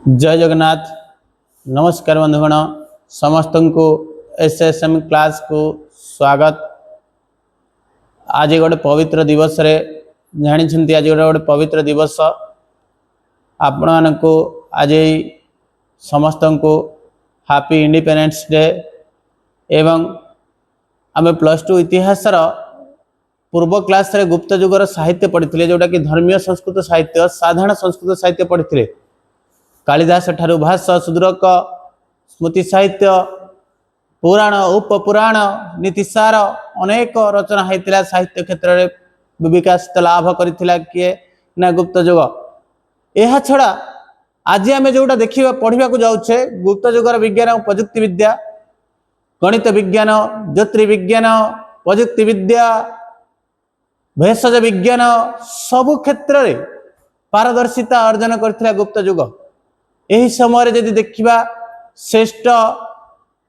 जय जगन्नाथ। नमस्कार बंधुगण, समस्त को एसएसएम क्लास को स्वागत। आज गोटे पवित्र दिवस रे जानी आज गोटे पवित्र दिवस आपण मानक आज समस्त को हैप्पी इंडिपेंडेंस डे। एवं आम +2 इतिहास पूर्व क्लास रे गुप्त युगर साहित्य पढ़ी जोटा कि धर्मीय संस्कृत साहित्य साधारण संस्कृत साहित्य पढ़ी कालिदास ठारू भाष्य सुदूरक स्मृति साहित्य पुराण उपपुराण नीतिसार अनेक रचना होता साहित्य क्षेत्र में विकास लाभ करथिला किए ना गुप्त युग। यह छड़ा आज आम जोटा देखा पढ़ा जाऊे गुप्त युगर विज्ञान और प्रजुक्ति विद्या, गणित विज्ञान, ज्योतिर्विज्ञान, प्रजुक्ति विद्या, भेषज विज्ञान सबु क्षेत्र में पारदर्शिता अर्जन करथिला गुप्त युग। यही समय यदि देखा श्रेष्ठ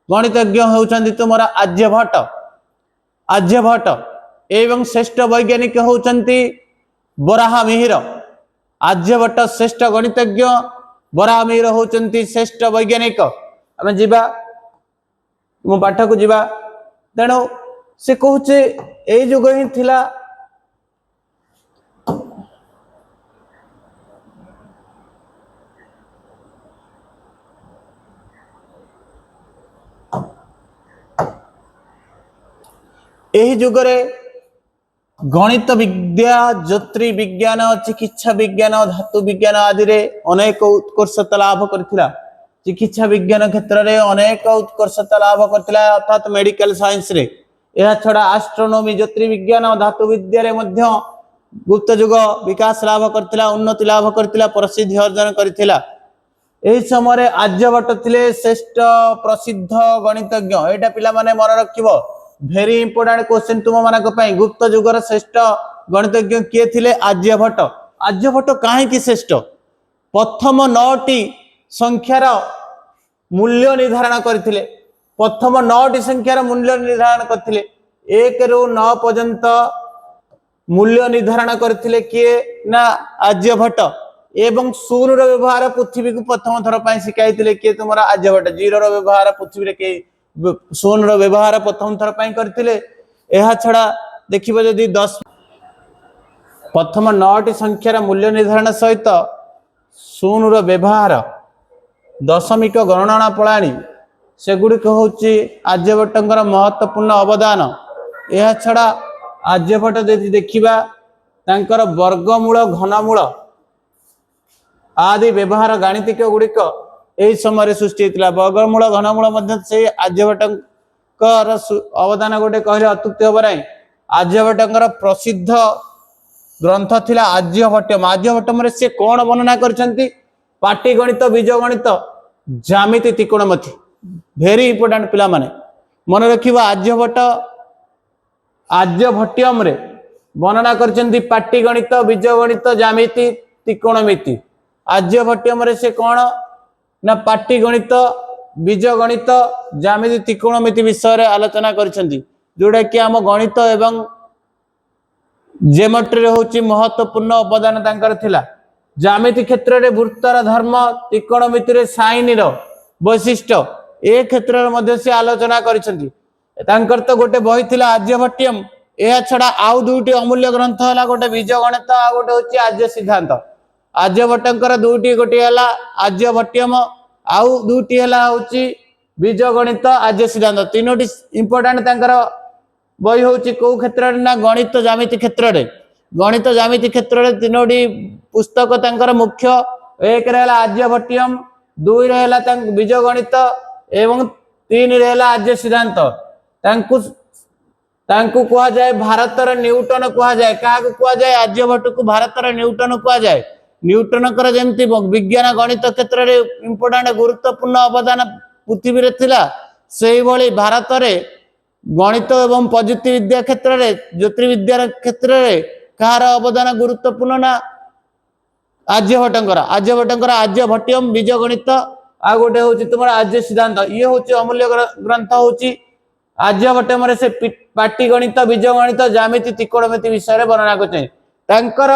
गणितज्ञ होउचंदी तुमरा आर्यभट्ट एवं श्रेष्ठ वैज्ञानिक होउचंदी वराहमिहिर। आर्यभट्ट श्रेष्ठ गणितज्ञ, वराहमिहिर होउचंदी श्रेष्ठ वैज्ञानिक। आम जीवा मो पाठ को जीवा तेणु से कहूचे ए युग ही थिला यही जुगरे गणित विद्या, ज्योतिर्विज्ञान, चिकित्सा विज्ञान, धातु विज्ञान आदि रे अनेक उत्कर्षता लाभ करथिला। चिकित्सा विज्ञान क्षेत्र में अनेक उत्कर्षता लाभ करथिला अर्थात मेडिकल साइंस रे। यह छड़ा एस्ट्रोनॉमी, ज्योतिर्विज्ञान, धातु विद्या रे मध्य गुप्त युग विकास लाभ करथिला, उन्नति लाभ करथिला, प्रसिद्धि अर्जन करथिला। एही समय आर्यभट्ट थिले श्रेष्ठ प्रसिद्ध गणितज्ञ। एटा पिला माने मन रखिबो, भेरी इंपोर्टेंट क्वेश्चन तुम मानक पई। गुप्त युगर श्रेष्ठ गणितज्ञ किए थिले? आर्यभट्ट। आर्यभट्ट काहे श्रेष्ठ? प्रथम 9टी संख्यार मूल्य निर्धारण करथिले। प्रथम 9टी संख्यार मूल्य निर्धारण करथिले। 1 ରୁ 9 पर्यंत मूल्य निर्धारण करथिले किए ना? आर्यभट्ट। एवं 0 रो व्यवहार पृथ्वी को प्रथम थर पई सिखाइथिले किए? तुमरा आर्यभट्ट। 0 रो व्यवहार पृथ्वी रे के 0 रो व्यवहार प्रथम थर पई करथिले। एहा छड़ा देखिबो जदी 10 प्रथम 9टी संख्यार मूल्य निर्धारण सहित 0 रो व्यवहार, दशमिक गणना प्रणाली सेगुड़िक होची आर्यभट्टଙ୍କର महत्वपूर्ण अवदान। एहा छड़ा आर्यभट्ट जदी देखिबा तांकर वर्गमूल, घनमूल आदि व्यवहार गाणितिक गुड़िक यही समय सृष्टि होता। वर्गमूल, घनमूल मध्य से आर्यभट्टଙ୍କର अवदान गोटे कहले अत्युक्ति हम ना। आर्यभट्टଙ୍କର प्रसिद्ध ग्रंथ थिला आर्यभट्टम। आर्यभट्टम रे से कौन वर्णना करछंती? पाटीगणित, बीजगणित, ज्यामिति, त्रिकोणमिति। भेरी इंपोर्टेंट पिला माने मन रखिबा। आर्यभट्टम रे वर्णना करछंती पाटीगणित, बीजगणित, ज्यामिति, त्रिकोणमिति। आर्यभट्टम रे से कौन ना पाटीगणित, बीजगणित, ज्यामिति, त्रिकोणमिति विषय रे आलोचना करछंती, जोड़ा कि आम गणित एवं ज्योमेट्री रे होची महत्वपूर्ण अवदान तांकर थिला। ज्यामिति क्षेत्र रे वृत्तर धर्म, त्रिकोणमिति रे साइन रो वैशिष्ट्य ए क्षेत्र रे मध्ये से आलोचना करछंती। तांकर तो गोटे बही थिला आर्यभट्टम। एहा छडा आउ दुईटी अमूल्य ग्रंथ हला, गोटे बीजगणित आ गोटे होची आर्य सिद्धांत। आर्यभट्टଙ୍କର दुईटी, गोटे हला आर्यभट्टम आउ दुईटी हला होची बीजगणित, आर्य सिद्धांत। तीनोटी इंपोर्टेंट तांकर बही होची को क्षेत्र रे ना? गणित ज्यामिति क्षेत्र रे। गणित ज्यामिति क्षेत्र रे तीनोटी पुस्तक तांकर मुख्य। 1 रे हला आर्यभट्टम, 2 रे हला बीजगणित एवं 3 रे हला आर्य सिद्धांत। तांकु कहा जाए भारतर न्यूटन कहा जाए। काहा को कहा जाए? आर्यभट्ट को भारतर न्यूटन कहा जाए। न्यूटन कर जेमती विज्ञान गणित क्षेत्र में इंपोर्टेंट गुरुत्वपूर्ण अवदान पृथ्वी रे थिला, सेही भली भारत रे गणित एवं प्रजुक्ति विद्या क्षेत्र में, ज्योतिर्विद्या क्षेत्र में कहार अवदान गुरुत्वपूर्ण ना? आर्यभट्टଙ୍କର। आर्यभट्टଙ୍କର आर्यभट्टम, बीजगणित आ गोटे होची तुमर आर्य सिद्धांत। ये होची अमूल्य ग्रंथ होची आर्यभट्टम रे से पाटीगणित, बीजगणित, ज्यामिति, त्रिकोणमिति विषय रे वर्णना करछे। तांकर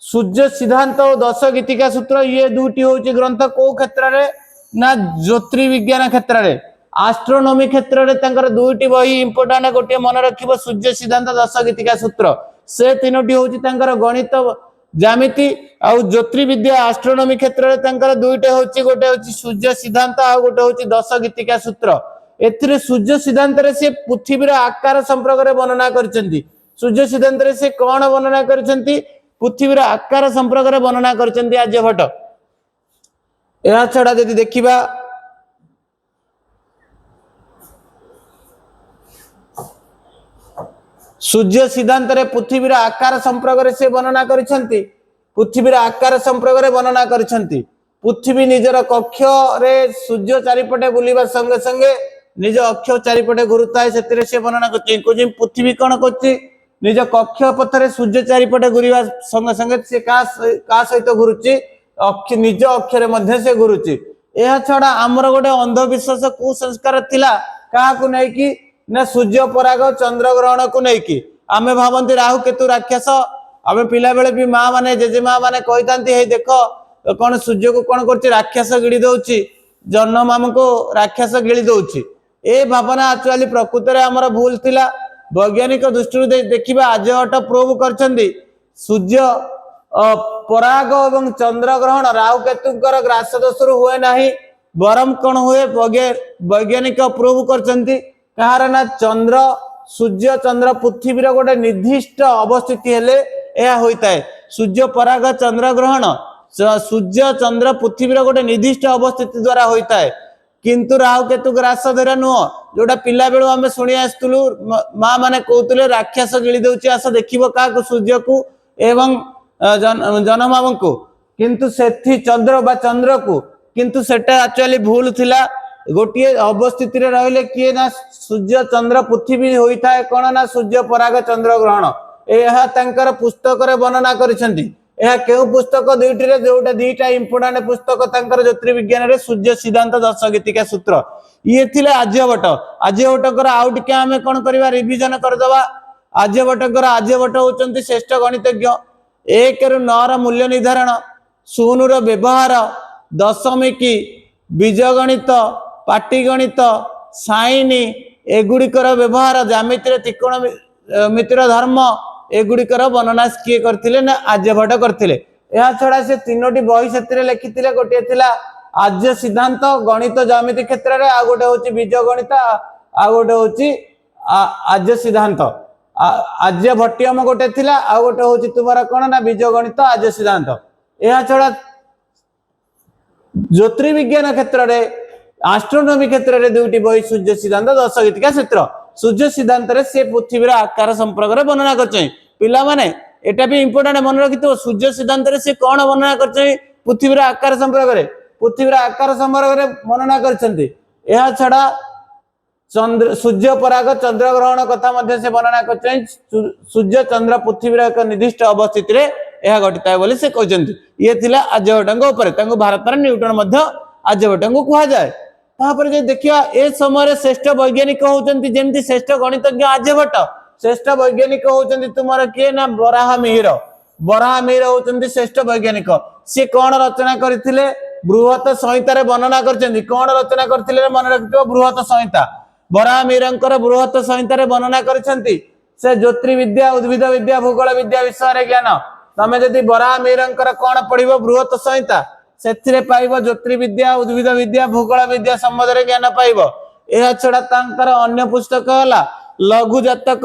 सूर्य सिद्धांत और 10 गीतिका सूत्र ये दुटी होची ग्रंथ को क्षेत्र रे ना ज्योतिर्विज्ञान क्षेत्र रे एस्ट्रोनॉमी क्षेत्र रे तंकर दुटी बही इंपोर्टेंट गोटे मन रखिबो सूर्य सिद्धांत 10 गीतिका सूत्र से तीनोटी होची तंकर गणित ज्यामिति आ ज्योतिर्विद्या एस्ट्रोनॉमी क्षेत्र रे तंकर दुईटे होची गोटे होची सूर्य सिद्धांत आ गोटे होची 10 गीतिका सूत्र एथिरे सूर्य सिद्धांत रे से पृथ्वी रो आकार संपर्क रे वर्णना करचंती सूर्य सिद्धांत रे से कोन वर्णना करचंती पृथ्वी रो आकार संपर्क रे वर्णना करचंती आर्यभट्ट एहा छडा जदि देखिबा सूर्य सिद्धांत रे पृथ्वी रो आकार संपर्क रे से वर्णना करचंती पृथ्वी रो आकार संपर्क रे वर्णना करचंती पृथ्वी निजर कक्ष रे सूर्य चारिपटे बुलिबा संगे संगे निज अक्ष चारिपटे घुरुताय सेतिरे से वर्णना करचै कोजि पृथ्वी कोन करची निज कक्ष पथरे सूर्य चारिपटे घुरिबा संगे संगे से का सहित घुरुची अक्ष निज अक्षरे मध्ये से घुरुची एहा छडा हमर गोटे अंधविश्वास कुसंस्कार थिला का को नै कि ना सूर्य पराग चंद्र ग्रहण को नै कि आमे भावंती राहु केतु राक्षस आमे पिला बेले भी मां माने जेजे मां माने कहितांती हे देखो कोन सूर्य को कोन करची राक्षस गिड़ी दउची जन्म हमको राक्षस गिड़ी दउची ए भावना एक्चुअली प्रकृति रे हमर भूल थिला वैज्ञानिक दृष्टि देखिबा आर्यभट्ट प्रूव करछंदी सूर्य पराग एवं चंद्र ग्रहण राहु केतुकर ग्रास दोष हुए नाही बरम कोन हुए वैज्ञानिक प्रूव करछंती कहार ना चंद्र सूर्य चंद्र पृथ्वी रे गोटे निर्दिष्ट अवस्थिति हेले एया होइताय सूर्य पराग चंद्र ग्रहण सूर्य चंद्र पृथ्वी रे गोटे निर्दिष्ट अवस्थिति द्वारा होइताय किंतु राहु केतु ग्रास धरा नुह जोटा पिला बेलू आमे शुणी आसतुलु मां माने कहतुले राक्षस गिळी देउची आस देखिबो का सूर्य को एवं जनमाम को किंतु सेठी चंद्र बा चंद्र को किंतु सेटा एक्चुअली भूल थिला गोटिए अवस्थिति रे रहले किए ना सूर्य चंद्र पृथ्वी होइथाय कोन ना सूर्य पराग चंद्र ग्रहण एहा तंकर पुस्तक रे वर्णना करिसेंती एहा केउ पुस्तक दुईटी रे जोटा दुईटा इंपोर्टेंट पुस्तक तंकर ज्योतिर्विज्ञान रे सूर्य सिद्धांत 10 गीतिका सूत्र ये थिले आर्यभट्ट आउ टिके आमे कोन करबा रिवीजन कर दबा आर्यभट्ट होचंती श्रेष्ठ गणितज्ञ 1 रु 9 र मूल्य निर्धारण 0 रो व्यवहार दशमिकी बीजगणित पाटीगणित साइन एगुड़िकर व्यवहार ज्यामिति त्रिकोणमितिर धर्म एगुड़िकर वर्णना किए करथिले ना आर्यभट्ट करथिले एहा छडा से तीनोटी बही सेतिरे लिखिथिले गोटे थिला आर्य सिद्धांत गणित ज्यामिति क्षेत्र रे आ गोटे होची बीजगणित आ गोटे होची आर्य सिद्धांत आर्यभट्टियम गोटे थिला आ गोटे होची तुमारा कोन ना बीजगणित आर्य सिद्धांत एहा छडा ज्योतिर्विज्ञान क्षेत्र रे एस्ट्रोनॉमी क्षेत्र रे दुटी बही सूर्य सिद्धांत 10 गीतिका सूत्र सूर्य सिद्धांत रे से पृथ्वी रा आकार संपर्क रे वर्णना करछै पिला माने एटा भी इंपोर्टेंट मन रखितो सूर्य सिद्धांत रे से कोन वर्णना करछै पृथ्वी रा आकार संपर्क रे वर्णना करछंती एहा छडा चंद्र सूर्य पराग चंद्र ग्रहण कथा मध्ये से वर्णना करछै सूर्य चंद्र पृथ्वी रा एक निर्दिष्ट अवस्थिति रे एहा घटिताय बोली से कहजंती ये थिला आर्यभट्टଙ୍କ ऊपर तांको भारत रा न्यूटन मध्ये आर्यभट्टଙ୍କୁ कुहा जाय तापर जे देखिया ए समय रे श्रेष्ठ वैज्ञानिक होचंती जेमति श्रेष्ठ गणितज्ञ आर्यभट्ट श्रेष्ठ वैज्ञानिक होचंती तुमार के ना बराहमिहिर होचंती श्रेष्ठ वैज्ञानिक से कोन रचना करथिले बृहत संहिता रे वर्णना करचंती कोन रचना करथिले मन रखितो बृहत संहिता बराहमिहिरंकर बृहत संहिता रे वर्णना करचंती से ज्योतिर्विद्या उद्भिद विद्या भूगोल विद्या विषय रे ज्ञान तमे जदि बराहमिहिरंकर कोन पढिबो बृहत संहिता सेथिरे पाइबो ज्योतिर्विद्या उद्भिद विद्या भूगोल विद्या संबंध रे ज्ञान पाइबो एहा छडा तांकर अन्य पुस्तक हला लघु जातक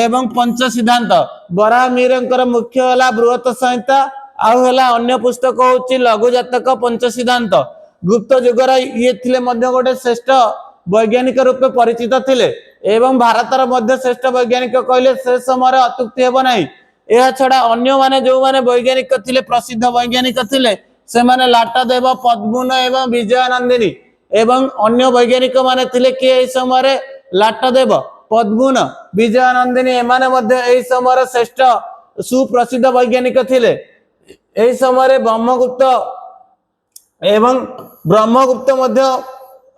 एवं पंच सिद्धांत बराहमिहिरंकर मुख्य हला बृहत संहिता आउ हला अन्य पुस्तक होची लघु जातक पंच सिद्धांत गुप्त युगर ये थिले मध्ये गोटे श्रेष्ठ वैज्ञानिक रूपे परिचित थिले एवं भारतर मध्ये श्रेष्ठ वैज्ञानिक कहले से समय अत्युक्ति हेबो नाही एहा छडा अन्य माने जो माने वैज्ञानिक थिले प्रसिद्ध वैज्ञानिक थिले से माने लाटादेव पद्मुन एवं विजयानंदिनी एवं अन्य वैज्ञानिक माने थिले कि ए समय लाटादेव पद्मुन विजयानंदिनी एमाने मध्ये ए समय श्रेष्ठ सुप्रसिद्ध वैज्ञानिक थिले ए समय ब्रह्मगुप्त एवं ब्रह्मगुप्त मध्ये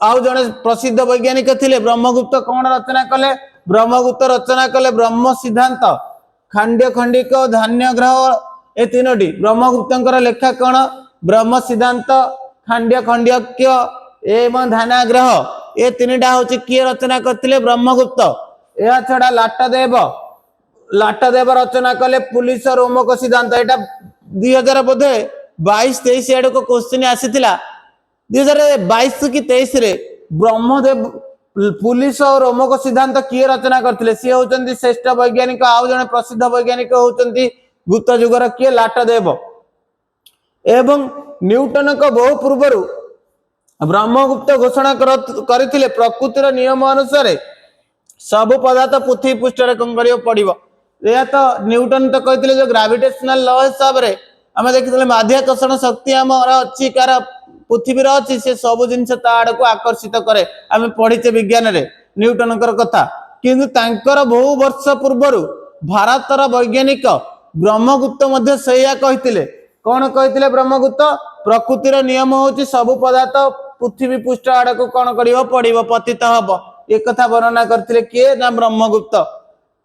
आउ जने प्रसिद्ध वैज्ञानिक थिले ब्रह्मगुप्त कोन रचना कले ब्रह्मगुप्त रचना कले ब्रह्म सिद्धांत खांड्य खंडिक धान्य ग्रह ए तीनोटी ब्रह्मगुप्त लेखा कौन ब्रह्म सिद्धांत खांड्य खंड्यक्य एवं ध्यानाग्रह ए तीनटा हूँ किए रचना करते ब्रह्मगुप्त। यह छड़ा लाटदेव रचना कले पुलिस रोमक सिद्धांत एटा 2000 बोधे 22-23 आड़ को क्वेश्चन आसीथिला 2022 कि 23 रे ब्रह्मदेव पुलिस और रोमक सिद्धांत किए रचना करते सी होचंती श्रेष्ठ वैज्ञानिक आउ जने प्रसिद्ध वैज्ञानिक होचंती गुप्त युगर किए लाटदेव एवं न्यूटन को बहु पूर्व ब्रह्मगुप्त घोषणा करथिले प्रकृतिर नियम अनुसार सब पदार्थ पृथ्वी पृष्ठ कौन करियो पड़िबो। यह तो न्यूटन तो कहते जो ग्रेविटेशनल लॉ हिसाब रे आम देखते माध्याकर्षण शक्ति आमर अच्छी कार पृथ्वी अच्छी से सब जिनस आड़ को आकर्षित करे आम पढ़ीचे विज्ञान रे न्यूटन कथा किंतु तांकर बहु वर्ष पूर्व भारतर वैज्ञानिक ब्रह्मगुप्त मध्य सैया कहते कौन कहते ब्रह्मगुप्त प्रकृतिर नियम हूँ सब पदार्थ पृथ्वी पृष्ठ आड़ को कौन करियो पड़िबो पतित हब एक कथा वर्णना करथिले किए ना ब्रह्मगुप्त।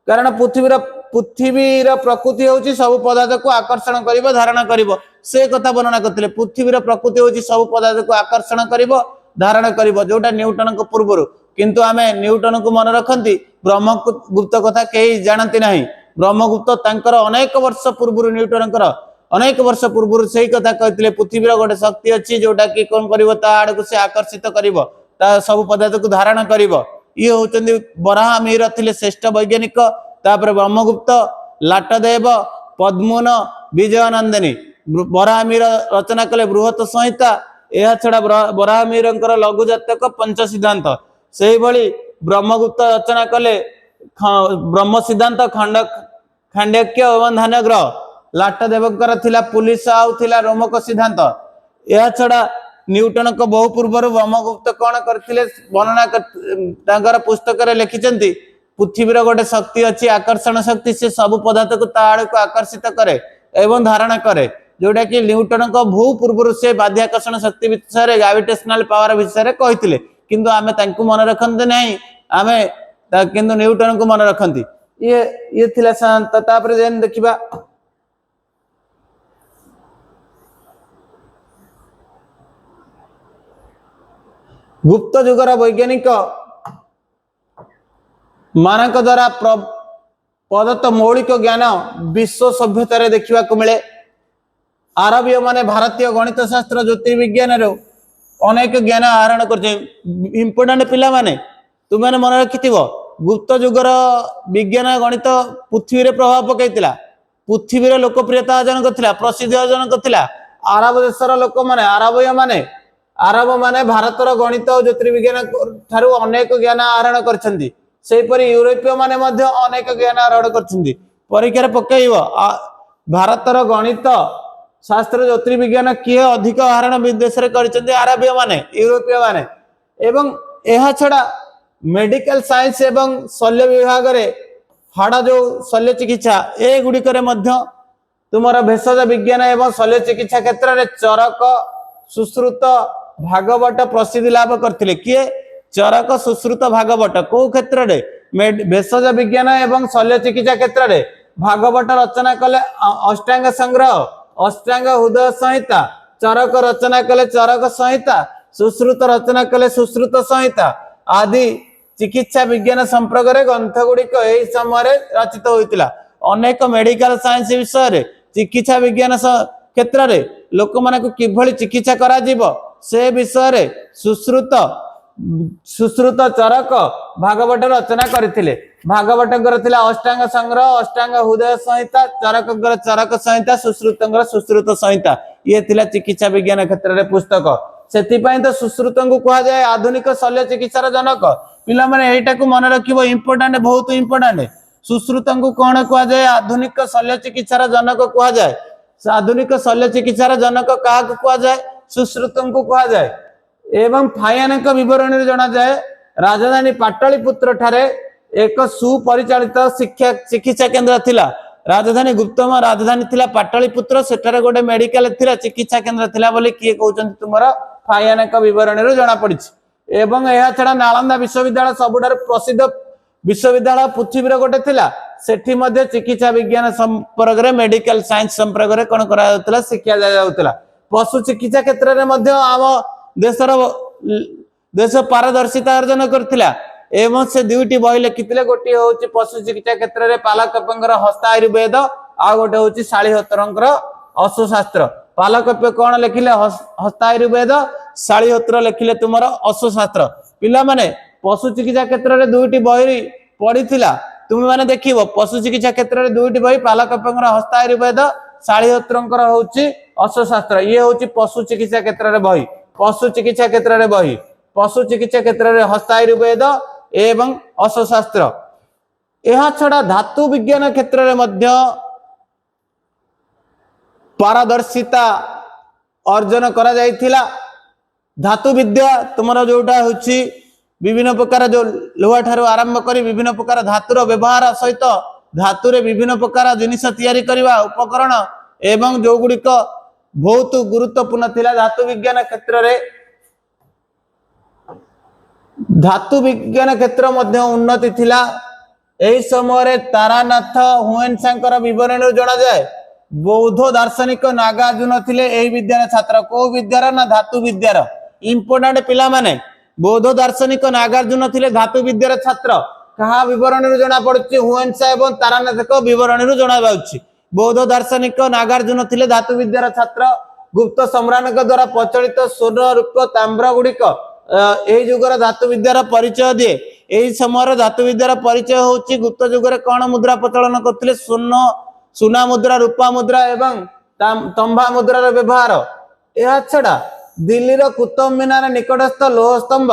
कारण पृथ्वीर प्रकृति होची सब पदार्थ को आकर्षण करिवो धारण करिवो से कथा वर्णना करथिले पृथ्वीर प्रकृति होची सब पदार्थ को आकर्षण करिवो धारण करिवो जोटा न्यूटन को पूर्व किंतु आमे न्यूटन को मन रखंती ब्रह्मगुप्त कथा कहीं जानती नहीं। ब्रह्मगुप्त तांकर अनेक वर्ष पूर्व न्यूटन अनेक वर्ष पूर्व से कथा कहते पृथ्वीर गोटे शक्ति अच्छी जोटा कि कौन करिवो ता आड़ को से आकर्षित करिवो ता सब पदार्थ को धारण करिवो। ये होचंदी बराहमिहिर थिले श्रेष्ठ वैज्ञानिक तापर ब्रह्मगुप्त लाटदेव पद्मुन विजयानंदिनी बराहमिहिर रचना कले बृहत संहिता यह छड़ा बराहमिहिर लघु जातक पंच सिद्धांत से भली ब्रह्मगुप्त रचना कले ब्रह्म सिद्धांत खांडक्य एवं ध्यानग्रह लाटदेवकर थिला पुलिस आउ थिला रोमक सिद्धांत। यह छड़ा न्यूटन को बहु पूर्व ब्रह्मगुप्त कौन करथिले वर्णना तांकर पुस्तक रे लिखिचंती पृथ्वीर गोटे शक्ति अच्छी आकर्षण शक्ति से सब पदार्थ को ताड़ को आकर्षित करे एवं धारण करे जोटा कि न्यूटन को बहु पूर्व से बाध्याकर्षण शक्ति विषय ग्रेविटेशनल पावर विषय कहते किंतु आमे तांकु मन रखते नहीं आमे किंतु न्यूटन को मन रखती ये थिला शांत। तापर जेन देखिबा गुप्त युगर वैज्ञानिक मानक द्वारा प्रदत्त मौलिक ज्ञान विश्व सभ्यतार देखा मिले। आरबीय माने भारतीय गणित शास्त्र ज्योतिर्विज्ञान अनेक ज्ञान आहरण कर इम्पोर्टाट पिला माने तुम मन रखि गुप्त युगर विज्ञान गणित पृथ्वी रे प्रभाव पकईला पृथ्वी लोकप्रियता अर्जन करथिला प्रसिद्ध अर्जन करथिला। आरब देशर लोक माने आरब माने भारतर गणित और ज्योतिर्विज्ञान ठारू अनेक ज्ञान आहरण करछंती सेपरि यूरोपीय माने मध्य अनेक ज्ञान आहरण करछंती। परीक्षा पकईब भारतर गणित शास्त्र ज्योतिर्विज्ञान किए अधिक आहरण विदेश रे करछंती आरबीय माने यूरोपीय माने। एवं एहा छड़ा मेडिकल साइंस एवं शल्य विभाग रे हाड़ जो शल्य चिकित्सा ए गुड़िक तुमर भेषज विज्ञान एवं शल्य चिकित्सा क्षेत्र में चरक सुश्रुत भागवत प्रसिद्धि लाभ करथिले किए चरक सुश्रुत भागवत को क्षेत्र में भेषज विज्ञान एवं शल्य चिकित्सा क्षेत्र में भागवत रचना कले अष्टांग संग्रह अष्टांग हृदय संहिता चरक रचना कले चरक संहिता सुश्रुत रचना कले सुश्रुत संहिता आदि चिकित्सा विज्ञान संपर्क में ग्रंथ गुड़िक यही समय रचित होता। अनेक मेडिकल साइंस विषय चिकित्सा विज्ञान क्षेत्र में लोक मान किभली चिकित्सा करा से विषय सुश्रुत सुश्रुत चरक भागवत रचना करथिले। भागवत अष्टांग संग्रह अष्टांग हृदय संहिता चरक चरक संहिता सुश्रुत सुश्रुत संहिता ये थिला चिकित्सा विज्ञान क्षेत्र में पुस्तक सेतिपाई तो सुश्रुत को कहा जाए आधुनिक शल्य चिकित्सार जनक। पिला माने एटा को मन रखिबो इंपोर्टेंट बहुत इंपोर्टेंट। सुश्रुत को कौन कहा जाए आधुनिक शल्य चिकित्सार जनक कहा जाए। आधुनिक शल्य चिकित्सार जनक क्या कहा जाए सुश्रुत को कहा जाए। एवं फायानक विवरण जना जाए राजधानी पाटलिपुत्र ठारे एक सुपरिचालित शिक्षा चिकित्सा केंद्र थिला। राजधानी गुप्तम राजधानी थिला पाटलिपुत्र सेठारे गोटे मेडिकल थिला चिकित्सा केंद्र थिला बोली किए कहउचंती तुमरा फायानक विवरण जना पड़ी। एवं यह छड़ा नालंदा विश्वविद्यालय सबुठार प्रसिद्ध विश्वविद्यालय पृथ्वी गोटे थिला सेठी मध्य चिकित्सा विज्ञान संपर्क रे मेडिकल साइंस संपर्क रे कोन करा जाउतला शिक्षा जा जाउतला पशु चिकित्सा क्षेत्र रे मध्य आम देश पारदर्शिता अर्जन करथिला एवं से दुईटी बही लिखिथिले गोटी होउची पशु चिकित्सा क्षेत्र रे पालकप्पंकर हस्त आयुर्वेद आ गोटे होउची शाळीहोत्रंकर अश्वशास्त्र पालकप्प कोन लिखिले हस्त आयुर्वेद शाळीहोत्र लिखिले तुमरो अश्वशास्त्र पिला माने पशु चिकित्सा क्षेत्र रे दुईटी बही पढिथिला तुम माने देखिबो पशु चिकित्सा क्षेत्र रे दुईटी बही पालकप्पंकर हस्त आयुर्वेद शाळीहोत्रंकर होउची अश्वशास्त्र ये होउची पशु चिकित्सा क्षेत्र रे बही पशु चिकित्सा क्षेत्र रे बही पशु चिकित्सा क्षेत्र रे हस्त आयुर्वेद एवं अश्वशास्त्र यह छड़ा धातु विज्ञान क्षेत्र रे मध्य पारदर्शिता अर्जन करा जाइथिला धातु विद्या तुमरा जोटा होछि विभिन्न प्रकार जो लोहा ठारू आरंभ करी विभिन्न प्रकार धातुर व्यवहार सहित धातु रे विभिन्न प्रकार जिनिस तयारी करबा उपकरण एवं जो गुडिक बहुत गुरुत्वपूर्ण थिला धातु विज्ञान क्षेत्र रे धातु विज्ञान क्षेत्र मध्य उन्नति थिला एही समय रे तारानाथ हुएनसांकर विवरण जणा जाय बौद्ध दार्शनिक नागार्जुन थिले एही विद्यार छात्र को विद्यार ना धातु विद्यार इंपोर्टेंट पिला माने बौद्ध दार्शनिक नागार्जुन थिले धातु विद्यार छात्र कहा विवरण जणा पड़छि हुएनसा एवं तारानाथ को विवरण जणा बाउछि बौद्ध दार्शनिक नागार्जुन थिले धातु विद्यार छात्र गुप्त सम्राटक द्वारा प्रचलित स्वर्ण रूप ताम्र गुडिक एही जुगर धातु विद्यार परिचय दिए एही समय धातु विद्यार परिचय होछि गुप्त जुगर कोन मुद्रा प्रचलन करथिले स्वर्ण सुना मुद्रा रूपा मुद्रा एवं तंबा मुद्रार व्यवहार यह छड़ा दिल्ली कुतुब मीनार निकटस्थ लोह स्तंभ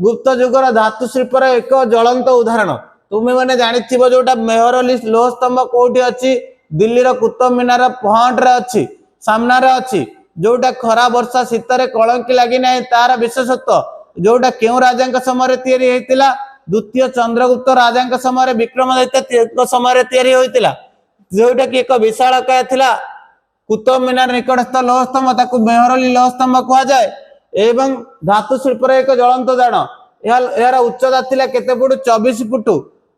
गुप्त जुगर धातु शिल्पर एक ज्वलंत उदाहरण तुम्हें मैंने जानिथिबो जोटा मेहरली लोह स्तंभ कोठी अछि दिल्ली कुतुब मीनार फ्रंट रे अछि सामना रे अछि जोटा खरा वर्षा शीतरे कलंकी लागि नै तार विशेषत्व जोटा केउ राजांक समय तयारी हेतिला द्वितीय चंद्रगुप्त राजांक समय विक्रमादित्य समय तयारी होइतिला जोटा कि एक विशालकाय थिला कुतुब मीनार निकटस्थ लोह स्तंभ ताकू मेहरली लोह स्तंभ कहा जाए एवं धातु शिल्पर एक ज्वलंत दाण यार उच्चता थिला केते फुट 24 फुट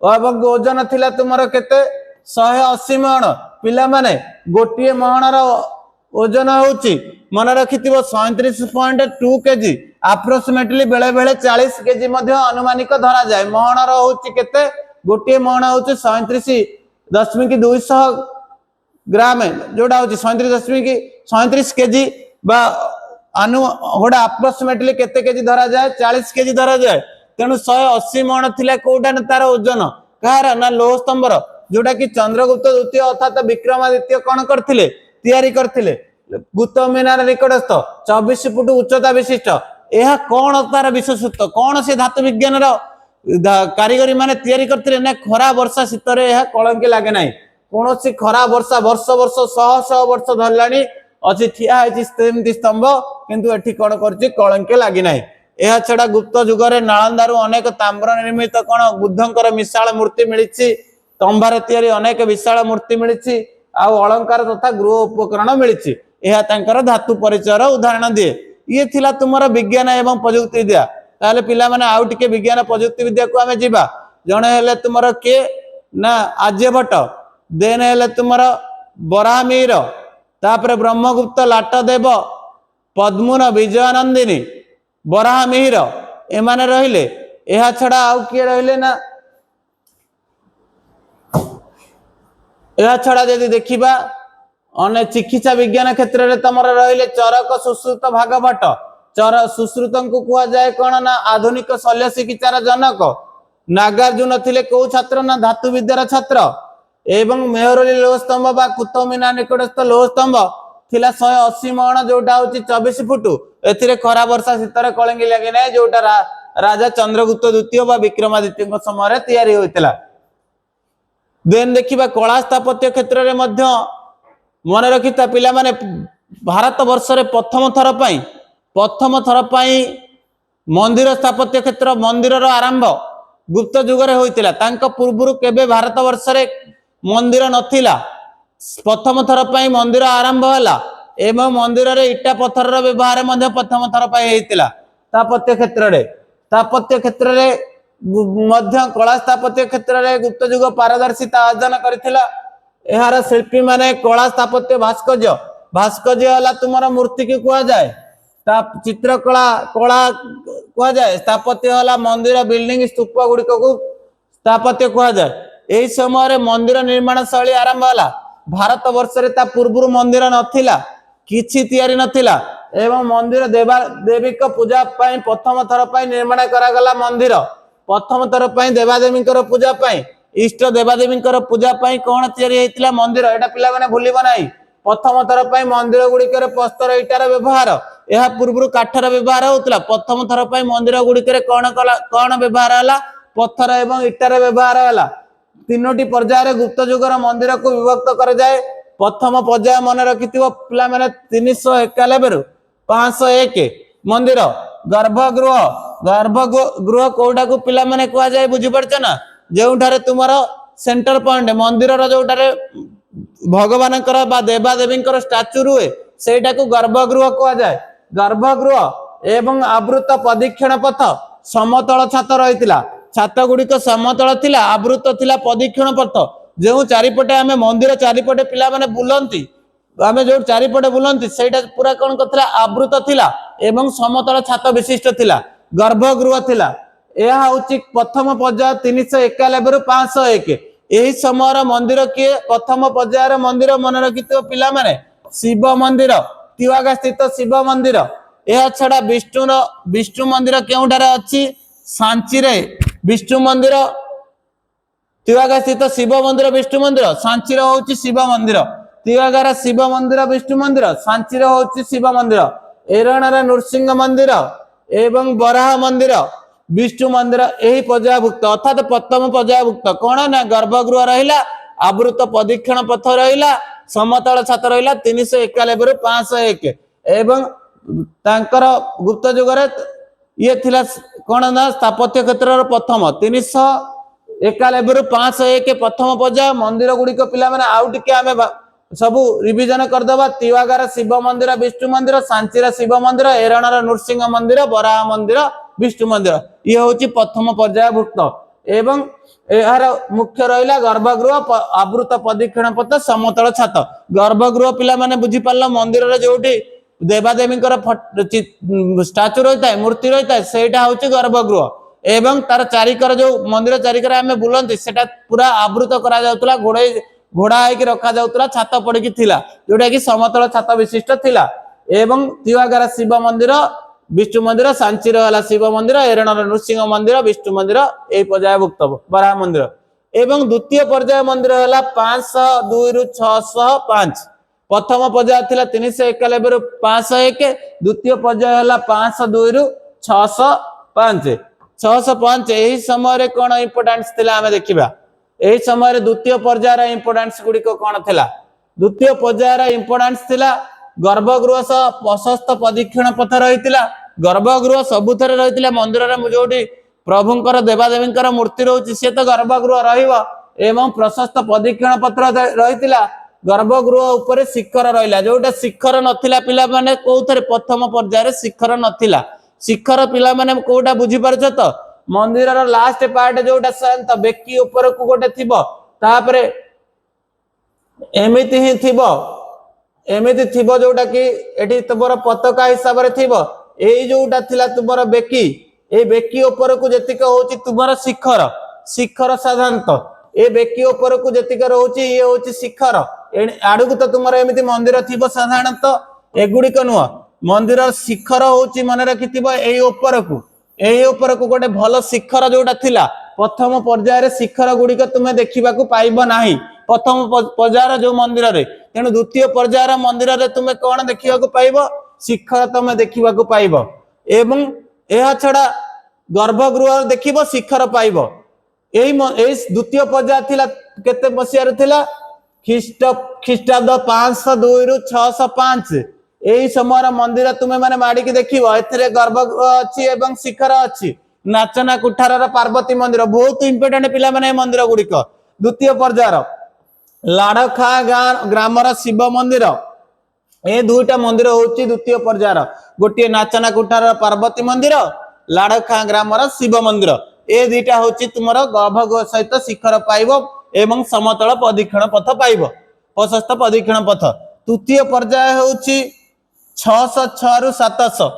एवं ओजन थिला तुमरो केते 180 मण पिला माने गोटिए महणर ओजन होउची मन रखिथिबो 37.2 केजी अप्रोक्सीमेटली बेले बेले 40 केजी मध्ये अनुमानिक धरा जाए महणर होउची केते गोटिए महण होउची 37.200 ग्राम जोड़ा होची 37 केजी बा अनु होडा अप्रोक्सीमेटली केते केजी धरा जाए 40 केजी धरा जाए तेनु 180 मण थिला कोडा न तार ओजन कहार ना लोह स्तंभर जोटा कि चंद्रगुप्त द्वितीय अर्थात विक्रमादित्य कोन करथिले तयारी करथिले कुतुब मीनार निकटस्थ 24 फुट उच्चता विशिष्ट यह कौन तार विशेषत्व कौन से धातु विज्ञान कारीगरी माने तयारी करथिले ना खरा वर्षा शीतरे यह कलंकी लागे नाही कौन सी खरा वर्षा वर्ष वर्ष शह शह वर्ष धरलानी अछि ठिया है सेमती स्तंभ किंतु एठी कोन करछि कलंकी लागि नाही यह छडा गुप्त जुगरे नालंदारु अनेक ताम्र निर्मित कोन बुद्धंकर विशाल मूर्ति मिलिछि तंबार तयारी अनेक विशाल मूर्ति मिलिछि आ अलंकार तथा गृह उपकरण मिलिछि यह तांकर धातु परिचयर उदाहरण दिए ये थिला तुमरा विज्ञान एवं प्रयुक्ति विद्या ताले पिला माने आउ टिके विज्ञान प्रयुक्ति विद्या को हमें जीवा जणे हेले तुमरा के ना आर्यभट्ट देन हेले तुमरा बराहमिहिर तापर ब्रह्मगुप्त लाटदेव पद्मुन विजयानंदिनी बराहमिहिर एमाने रहिले एहा छडा आउ के रहिले ना एहा छडा यदि देखिबा अने चिकित्सा विज्ञान क्षेत्र रे तमर रहिले चरक सुश्रुत भागवत चर सुश्रुतं को कुआ जाए कोन ना आधुनिक शल्य चिकित्सार जनक नागार्जुन थिले को छात्र ना धातु विद्यार छात्र एवं मेहरली लोह स्तंभ बा कुतुब मीनार निकटस्थ लोह स्तंभ थिला 180 मण जोटा होची 24 फुट एथिरे खरा वर्षा शीतरे कलंगी लागि नै जोटा राजा चंद्रगुप्त द्वितीय बा विक्रमादित्य समय तयारी होइतला देन देखिबा कला स्थापत्य क्षेत्र रे मध्य मन रखिता पिला माने भारत वर्ष रे प्रथम थर पई मंदिर स्थापत्य क्षेत्र मंदिर रो आरंभ गुप्त जुगरे होइतिला तांको पूर्वरु केबे भारत वर्ष रे मंदिर नथिला प्रथम थर पई मंदिर आरंभ होला एवं मंदिर रे इटा पत्थर रो व्यवहार मध्ये प्रथम थर पई हेतिला स्थापत्य क्षेत्र रे मध्य कला स्थापत्य क्षेत्र में गुप्त युग पारदर्शिता अर्जन करथिला। एहार शिल्पी माने कला स्थापत्य भास्कर्य भास्कर्य हला तुमर मूर्ति की कुआ जाए ता चित्रकला कला कुआ जाए स्थापत्य हला मंदिर बिल्डिंग स्तूप गुड़िक को स्थापत्य कुआ जाए। एही समय मंदिर निर्माण शैली आरंभ होला। भारत वर्ष रे ता पूर्व मंदिर नथिला किछि तयारी नथिला एवं मंदिर देवा देवी को पूजा पाई प्रथम थर पाई निर्माण करा गला। मंदिर प्रथम थर पाई देवादेवी पूजा पाई इष्ट देवादेवी पूजा पाई कोन तयारी हेतिला मंदिर एटा पिला माने भूलिबो नाही। प्रथम थर पाई मंदिर गुड़िकर पस्तर इटार व्यवहार यह पूर्व काठर व्यवहार होता। प्रथम थर पाई मंदिर गुड़िकर कौन व्यवहार है पत्थर एवं इटार व्यवहार है। तीनोटी पर्यायर गुप्त युगर मंदिर को विभक्त कर जाए। प्रथम पर्याय मन रखि पिला माने 391 रु 501 मंदिर गर्भगृह गर्भगृह कोडा को पिला माने कहा जाए बुझी पारछ ना जोठारे तुमर सेंटर पॉइंट मंदिर जोठारे भगवान देवादेवी स्टाच्यू रुए सेटा को गर्भगृह कहा जाए। गर्भगृह एवं आवृत प्रदक्षिण पथ समतल छात रही छात गुड़िक समतल थिला आवृत थिला प्रदक्षिण पथ जो चारिपटे आमे मंदिर चारिपटे पिला माने बुलंती आमे जो चारिपटे बुलंती सेटा पूरा कौन करथिला आवृत थिला एवं समतल छात विशिष्ट थिला गर्भगृह थिला। यह होची प्रथम पर्याय 391 रु 501 यही समय मंदिर किए प्रथम पर्यायर मंदिर मन रखि पिला माने शिव मंदिर तिवागा स्थित शिव मंदिर। यह छड़ा विष्णु मंदिर केउठारे अछि सांची रे विष्णु मंदिर तिवागा स्थित शिव मंदिर विष्णु मंदिर सांची रे होछि शिव मंदिर तिवागार शिव मंदिर विष्णु मंदिर सांची रे होछि शिव मंदिर। एरणर नृसिंह मंदिर एवं बराह मंदिर विष्णु मंदिर यही पर्यायभुक्त अर्थात प्रथम पर्यायभुक्त कौन ना गर्भगृह रहिला आवृत प्रदक्षिण पथ रहिला समतल छात रहिला 391 रु 501 एवं तांकर गुप्त युगरे ये थिला कौन ना स्थापत्य क्षेत्र प्रथम 391 रु 501 प्रथम पर्याय मंदिर गुड़िक पिला माने आउ टिके आमे सबु रिविजन करदबा। तिवागार शिव मंदिर विष्णु मंदिर सांचीर शिव मंदिर एरणर नृसिंह मंदिर बराह मंदिर विष्णु मंदिर ये होची प्रथम पर्यायभुक्त एवं यार मुख्य रहिला गर्भगृह आवृत प्रदक्षिण पथ समतल छात। गर्भगृह पिला माने बुझी पारला मंदिर रे जोटी देवादेवी स्टाच्यू रही है मूर्ति रही है सेटा होची गर्भगृह एवं तार चारिकर जो मंदिर चारिकर आमे बुलंती सेटा पूरा आवृत करा जाउतला घोड़ा होइकी रखा जाउतला छात पड़की थिला जोटा कि समतल छात विशिष्ट थिला। एवं तिवागार शिव मंदिर विष्णु मंदिर सांची रहा शिव मंदिर एरणर नृसिंह मंदिर विष्णु मंदिर यही पर्यायभुक्त बराह मंदिर। एवं द्वितीय पर्याय मंदिर है 502 रु 605 प्रथम पर्याय थिला 391 रु 501 द्वितीय पर्याय है 502 रु 605 605 यही समय कौन इंपोर्टेंस थिला आमे देखिबा। यही समय द्वितीय पर्यायर इंपोर्टेंस गुड़िक कौन थिला द्वितीय पर्यायर इंपोर्टेंस थिला गर्भगृह सह प्रशस्त प्रदक्षिण पथ रही गर्भगृह सबुथरे रही मंदिर जोटी प्रभुंकर देवादेवी मूर्ति रोची सी तो गर्भगृह रही प्रशस्त प्रदक्षिण पथ रही गर्भगृह उपर शिखर रहा जोटा शिखर नथिला पिला माने कोथरे प्रथम पर्यायर शिखर नथिला शिखर पिला माने कोटा बुझी पारछ तो मंदिर लास्ट पार्ट जोटा शांत बेकी ऊपर को गोटे थिबो तापरे एमिति ही थिबो एमिति थिबो जोटा कि एठी तुमर पताका हिसाब रे थिबो एई जोटा थिला तुमर बेकी ए बेकी ऊपर को जतिक होची तुमर शिखर शिखर साधारणतः ए बेकी ऊपर को जतिक रहउची ये होची शिखर आडुक तो तुमर एमिति मंदिर थिबो साधारणतः एगुडी को नुह मंदिर शिखर होची मन रखिथिबो एई ऊपर को गोटे भल शिखर जोटा थिला प्रथम पर्यायर शिखर गुड़िक तुम्हें देखा पाइब नाही प्रथम पर्यायर जो मंदिर रे तेणु द्वितीय पर्यायर मंदिर रे तुम्हें कौन देखा पाइब शिखर तुम्हें देखा पाइब एवं यह छड़ा गर्भगृह देखिब शिखर पाइब। यही द्वितीय पर्याय थिला केते मसिया थिला ख्रीष्टाब्द 502 रु 605 यही समय मंदिर तुम्हें माने माड़िकी देखिब एथिरे गर्भगृह अच्छी एवं शिखर अच्छी नाचना कुठार पार्वती मंदिर बहुत इंपोर्टेंट पिला माने मंदिर गुड़िक। द्वितीय पर्यायर लाड़खा ग्रामर शिव मंदिर ए दुईटा मंदिर होची द्वितीय पर्यायर गोटे नाचना कुठार पार्वती मंदिर लाड़खा ग्रामर शिव मंदिर ए दुईटा हूँ तुम गर्भगृह सहित शिखर पाइब एवं समतल प्रदक्षिण पथ पाइब प्रशस्त प्रदक्षिण पथ। तृतीय पर्याय हूँ 606 रु 700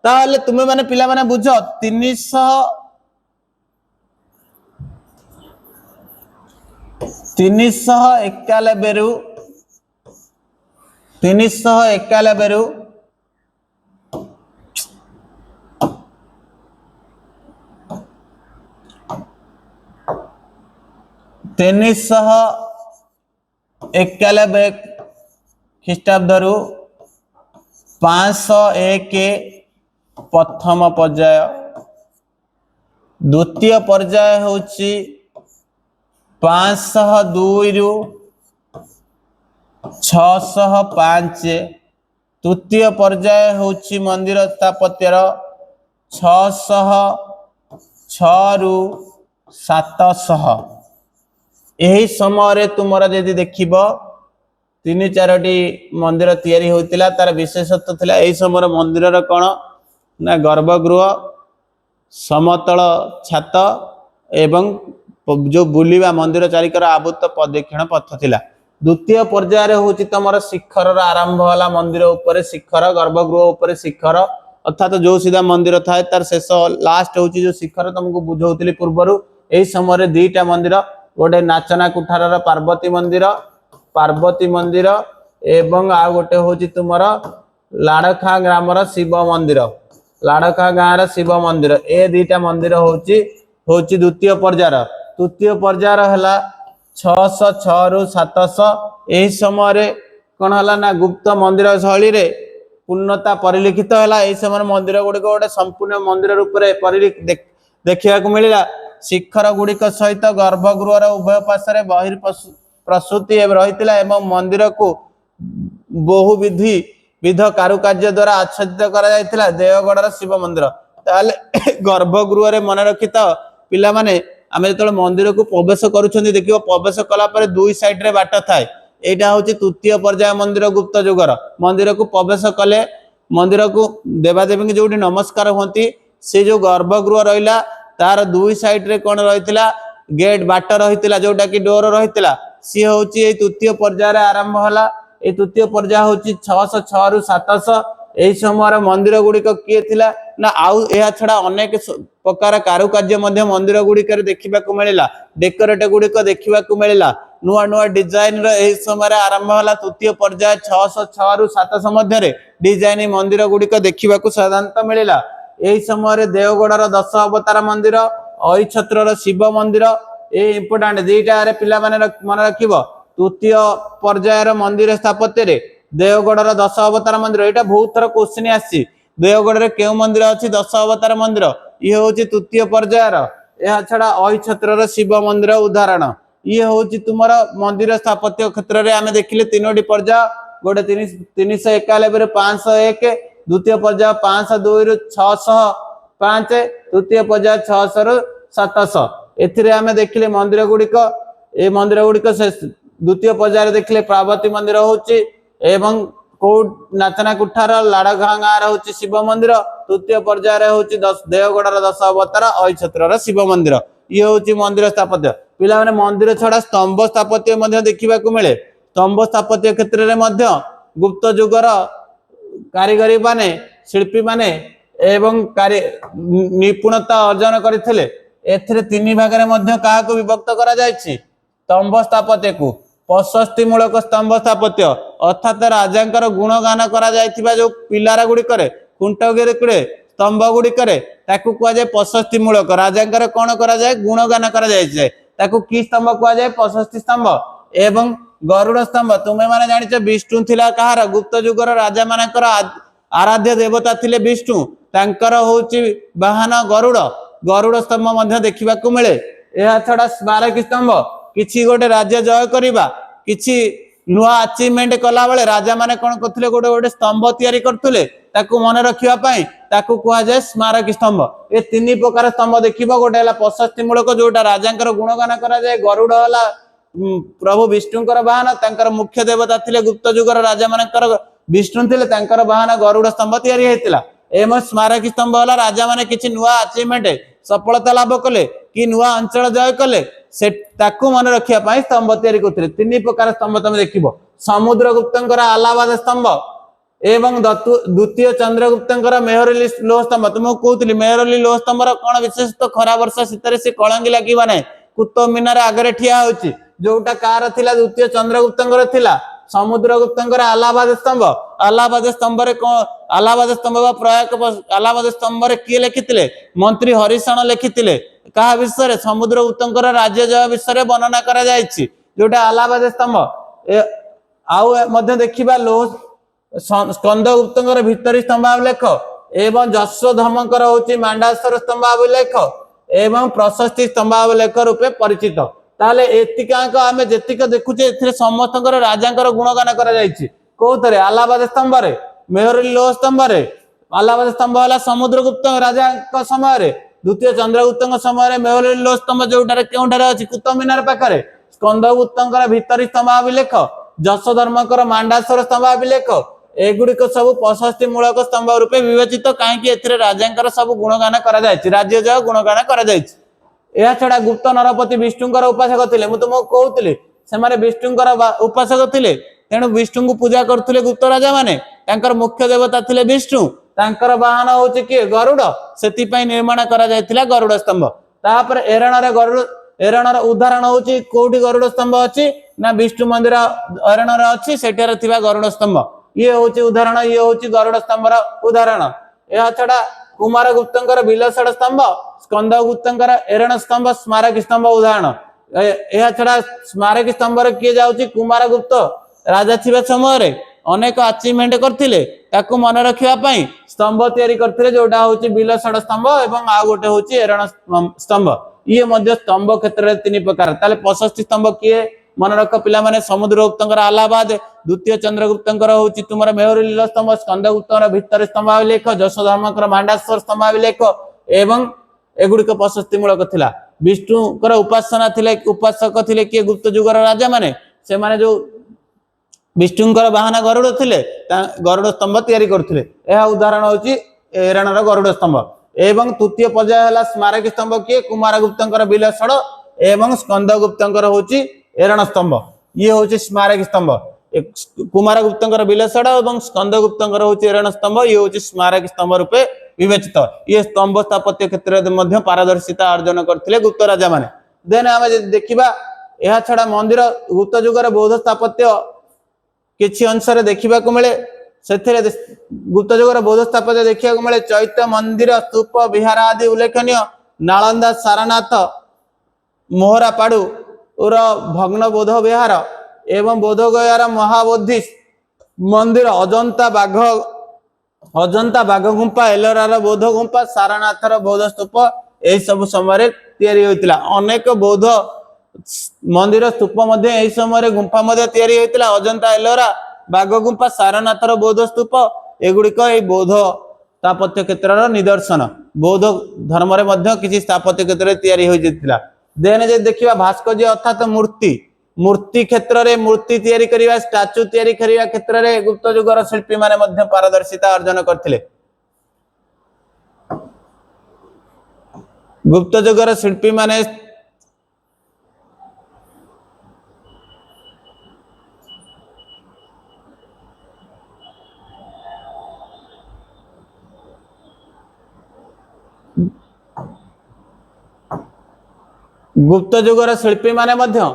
ताहले तुमे माने पिला माने बुझ 391 रु 391 रु 391 ख्रीष्टाब्द रु 501 प्रथम पर्याय। द्वितीय पर्याय हूँ 502 रु 605। तृतीय पर्याय हूँ मंदिर स्थापत्यर 606 रु 700। यही समय तुमर यदि देखिब 3-4टी मंदिर तैयारी होतिला तार विशेषत्व थिला। एही समय मंदिर कौन ना गर्भगृह समतल छात एवं जो बुलिबा मंदिर चारिकर आवृत प्रदक्षिण पथ थिला। द्वितीय पर्याय हूँ तुम शिखर आरंभ होला मंदिर उपरे शिखर गर्भगृह उपरे शिखर अर्थात जो सीधा मंदिर थाए तार शेष लास्ट हूँ जो शिखर तुमको बुझाऊली पूर्वर। यही समय दुईटा मंदिर गोटे नाचना कुठार पार्वती मंदिर एवं आ गोटे हूँ तुम लाड़खा ग्रामर शिव मंदिर लाड़खा गाँव शिव मंदिर ए दुईटा मंदिर हूँ द्वितीय पर्यायर। तृतीय पर्यायर है 606 रु 700। यही समय कौन है ना गुप्त मंदिर शैली रे पूर्णता परिलिखित है। यही समय मंदिर गुड़िक गोटे संपूर्ण मंदिर रूप में देखा मिलला। शिखर गुड़िक सहित गर्भगृह उभय पार्श्व बहिर्प्रसूति रही एवं मंदिर को बहु विध कारुकार्य द्वारा आच्छादित करा देवगढ़ शिव मंदिर। ताले गर्भगृह रे मन रखी था पिला माने आमे जो मंदिर को प्रवेश करुछंदी देखियो प्रवेश कला पर दुई साइड रे बाट थाए। एटा होची तृतीय पर्याय मंदिर गुप्त जुगर मंदिर को प्रवेश कले मंदिर को देवादेवी जो नमस्कार होती से जो गर्भगृह रहिला तार दुई साइड रे कौन रही गेट बाट रही जोटा कि डोर रही सी हूँ तृतीय पर्यायर आरंभ होला। ये तृतीय पर्याय हूँ 606 रु 700। यही समय मंदिर गुड़िक किए थिला ना आउ यह छड़ा अनेक प्रकार कारुकार्य मंदिर गुड़िक देखा मिलला। डेकोरेट गुड़िक देखा मिलला नुआ नुआ डिजाइन रही समय आरंभ होला। तृतीय पर्याय 606 रु 700 मध्य डिजाइन मंदिर गुड़िक देखा साधारणतः मिलला। यही समय देवगढ़ 10 अवतार मंदिर अई छत्र शिव मंदिर ये इम्पोर्टाट दुईटा पिला माने मन रखिब। तृतीय पर्यायर मंदिर स्थापत्य देवगढ़ 10 अवतार मंदिर यहाँ बहुत थर क्वेश्चन आसी देवगढ़ रे क्यों मंदिर अच्छी 10 अवतार मंदिर ये हूँ तृतीय पर्यायर। यह छड़ा अई छत्र शिव मंदिर उदाहरण ये हूँ तुम मंदिर स्थापत्य क्षेत्र में आम देखिले 3टी पर्याय गोटे 391 रु 501 द्वितीय पर्याय 502 रु 605 तृतीय पर्याय 600 रु 700। एथिरे आमे देखिले मंदिर गुड़िक ए मंदिर गुड़िक द्वितीय पर्याय देखिले पार्वती मंदिर होची एवं को नाचना कुठार लाड़घा गाँव होची शिव मंदिर। तृतीय पर्याय होची देवगढ़ 10 अवतार अई छत्र शिव मंदिर ये होची मंदिर स्थापत्य। पिला माने मंदिर छड़ा स्तंभ स्थापत्य मध्य देखा मिले। स्तंभ स्थापत्य क्षेत्र में मध्य गुप्त जुगर कारीगरी माने शिल्पी माने एवं निपुणता अर्जन करथिले। एथिरे 3 भाग क्या विभक्त करा जायछि स्तंभ स्थापत्य को प्रशस्ति मूलक स्तंभ स्थापत्य अर्थात राजांकर गुणगान करा जायथिबा जो पिलारा गुड़िक खुंटगिरी स्तंभ गुड़िक ताकू कह जाए प्रशस्ति मूलक राजांकर कौन करा जाए गुणगान करा जाए ताकू की स्तंभ कह जाए प्रशस्ति स्तंभ। एवं गरुड़ स्तंभ तुम्हें माने जानिछ विष्णु थिला कहार गुप्त जुगर राजा मानकर आराध्य देवता थिले विष्णु तांकर होची वाहन गरुड़ गरुड़ स्तंभ मध्य देखा मिले। यह छड़ा स्मारक स्तंभ किछि गोटे राज्य जय करिबा किछि नुआ अचीवमेंट कला बेले राजा माने कौन करथिले गोटे गोटे स्तंभ तैयारी करथिले ताकू मन रखिबा पई ताकू कहा जाए स्मारक स्तंभ। ये 3 प्रकार स्तंभ देखिबा गोटे हला प्रशस्ति मूलक जोटा राजांकर गुणगान करा जाए गरुड़ हला प्रभु विष्णुकर वाहन तांकर मुख्य देवता थिले गुप्त जुगर राजा मानकर विष्णु थिले तांकर वाहन गरुड़ स्तंभ तैयारी हेतिला। एवं स्मारक स्तंभ हला राजा माने किछि नुआ अचीवमेंट सफलता लाभ कले कि नुआ अंचल जय कले से ताकू मन रखिया पाई स्तंभ तैयारी करथिले तीन प्रकार स्तंभ तमे देखिबो समुद्रगुप्तंकर अलाहाबाद स्तंभ एवं द्वितीय चंद्रगुप्तंकर मेहरली लोह स्तंभ तुमको कहूतली मेहरली लोह स्तंभर कोन विशेष तो खरा वर्षा शीतरे से कलंगी लागिबा नै कुतुब मीनार आगरे ठिया होची जोटा कार थिला द्वितीय चंद्रगुप्तंकर थिला समुद्रगुप्तंकर अलाहाबाद स्तंभ रे अलाहाबाद स्तंभ बा प्रयाग अलाहाबाद स्तंभ रे किए लिखिथिले मंत्री हरिशण लिखिथिले कहा विषय रे समुद्रगुप्तंकर राज्य जय विषय रे वर्णना करा जायछि जोटा अलाहाबाद स्तंभ आउ मध्य देखिबा लोह स्कंदगुप्तंकर भितरी स्तंभाभिलेख एवं जशोधर्मंकर होची मांडासर स्तंभाभिलेख एवं प्रशस्ति स्तंभाभिलेख रूपे परिचित ताले एतिकांक आमे जेतिक देखुचे एथिरे समस्तकर राजांकर गुणगान करा जायछि कोथरे अलाहाबाद स्तंभ रे मेहरली लोह स्तंभ रे अलाहाबाद स्तंभ वाला समुद्रगुप्त राजा का समय रे द्वितीय चंद्रगुप्त समय रे मेहरली लोह स्तंभ जोटारे केउठारे अछि कुतुब मीनार पाखरे स्कंदगुप्तंकर भितरी स्तंभाभिलेख जशोधर्मंकर मांडासर स्तंभाभिलेख एगुड़िक सब प्रशस्ति मूलक स्तंभ रूपे विवेचित कहीं एथिरे राजांकर सब गुणगान करा जायछि राज्य जय गुणगान करा जायछि या छड़ा गुप्त नरपति विष्णुकर उपासक थिले मु तुमको कहूतली से माने विष्णुकर उपासक थिले तेणु विष्णु को पूजा करथुले गुप्त राजा माने तांकर मुख्य देवता थिले विष्णु तांकर वाहन होछि कि गरुड़ सेति पई निर्माण करा जायतिला गरुड़ स्तंभ तापर एरणर उदाहरण होछि कोठी गरुड़ स्तंभ अछि ना विष्णु मंदिर एरणर अछि सेठार थिबा गरुड़ स्तंभ ये होछि उदाहरण ये होछि गरुड़ स्तंभर उदाहरण या छड़ा कुमार गुप्तंकर बिलसड़ स्तंभ स्कंदगुप्तंकर एरण स्तंभ स्मारक स्तंभ उदाहरण या छड़ा स्मारक स्तंभ रे किए जाउछि कुमार गुप्त राजा थिबा समय रे अनेक अचीवमेंट करथिले ताकू मन रखिया पई स्तंभ तयारी करथिले जोटा होछि बिलसड़ स्तंभ एवं आ गोटे होछि एरण स्तंभ ये मध्य स्तंभ क्षेत्र रे तीन प्रकार ताले प्रशस्ति स्तंभ किए मन रख पिला माने समुद्रगुप्तंकर अलाहाबाद द्वितीय चंद्रगुप्तंकर होछि तुमर मेहरली लोह स्तंभ स्कंदगुप्तंकर भितर स्तंभाभिलेख जशोधर्मंकर मांडासर स्तंभाभिलेख एवं एगुड़िक प्रशस्ति मूलक थिला विष्णुकर उपासना थिले उपासक थिले कि गुप्त युगर राजा माने से माने जो विष्णुकर वाहन गरुड़ थिले गरुड़ स्तंभ तयारी करथिले एहा उदाहरण होछि एरणर गरुड़ स्तंभ एवं तृतीय पर्याय हला स्मारक स्तंभ कि कुमार गुप्तंकर बिलसड़ एवं स्कंदगुप्तंकर होछि एरण स्तंभ ये होछि स्मारक स्तंभ कुमार गुप्तंकर बिलसड़ एवं स्कंदगुप्तंकर होछि एरण स्तंभ ये होछि स्मारक स्तंभ रूपे विवेचित ये स्तंभ स्थापत्य क्षेत्र में मध्य पारदर्शिता अर्जन करथिले गुप्त राजा माने देन आमे देखिबा एहा छडा मंदिर गुप्त युगर बौद्ध स्थापत्य किछि अंश रे देखिबा को मिले सेथिरे गुप्त युगर बौद्ध स्थापत्य देखिबा को मिले चैत्य मंदिर स्तूप विहार आदि उल्लेखनीय नालंदा सारनाथ मोहरा पाडू और भग्न बौद्ध विहार एवं बोधगयार महाबोधि मंदिर अजंता बाघ गुंफा एलोरार बौद्ध गुंफा सारनाथर बौद्ध स्तूप एही सब समय तैयारी होइतिला अनेक बौद्ध मंदिर स्तूप मध्य एही समय गुंफा मध्य तैयारी होइतिला अजंता एलोरा बाघ गुंफा सारनाथर बौद्ध स्तूप एगुड़िक एही बौद्ध स्थापत्य क्षेत्रर निदर्शन बौद्ध धर्म रे मध्य किछि स्थापत्य क्षेत्र तैयारी होई जितिला देन जे देखिबा भास्कर्य अर्थात मूर्ति क्षेत्र रे मूर्ति तैयारी करिवा स्टैच्यू तैयारी करिवा क्षेत्र रे गुप्त युगर शिल्पी माने मध्य पारदर्शिता अर्जन करथिले गुप्त युगर शिल्पी माने गुप्त युगर शिल्पी माने मध्य